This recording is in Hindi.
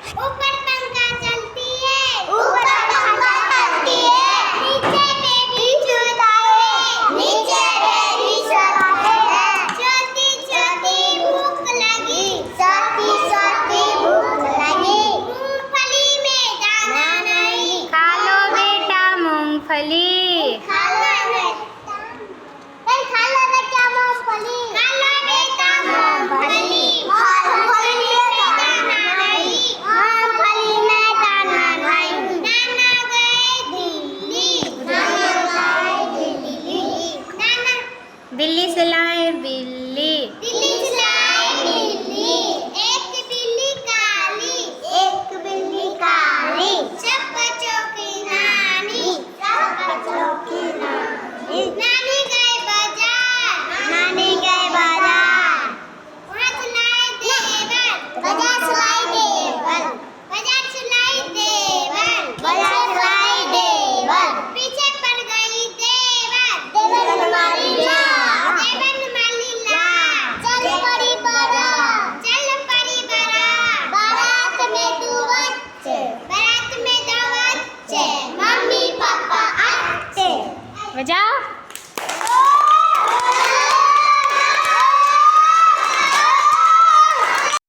ऊपर पंखा चलती है, ऊपर पंखा चलती है। नीचे बेबी झूलता है, नीचे बेबी झूलता है। छोटी छोटी भूख लगी, छोटी छोटी भूख लगी। मूंगफली में दाना नहीं, खा लो बेटा मूंगफली। खा लो बेटा, खा लो बेटा मूंगफली, खा लो बेटा मूंगफली। मूंगफली में दाना नहीं, मूंगफली में दाना नहीं। नाना गए दिल्ली, नाना गए दिल्ली। नाना दिल्ली से लाए बिल्ली, दिल्ली से लाए बिल्ली। एक बिल्ली काली, एक बिल्ली काली। सब बच्चों की नानी, सब बच्चों की नानी। नानी गए बाजार, नानी गए बाजार। वहाँ सुनाई देवर, बाजार सुनाई देवर, बाजार सुनाई देवर, बाजार सुनाई देवर। पीछे पड़ गई देवर, देवर मारी ला, देवर मारी ला। चल परी बरा, चल परी बरा। बारात में दो बच्चे, बारात में दो बच्चे। मम्मी पापा अच्छे। बजाओ।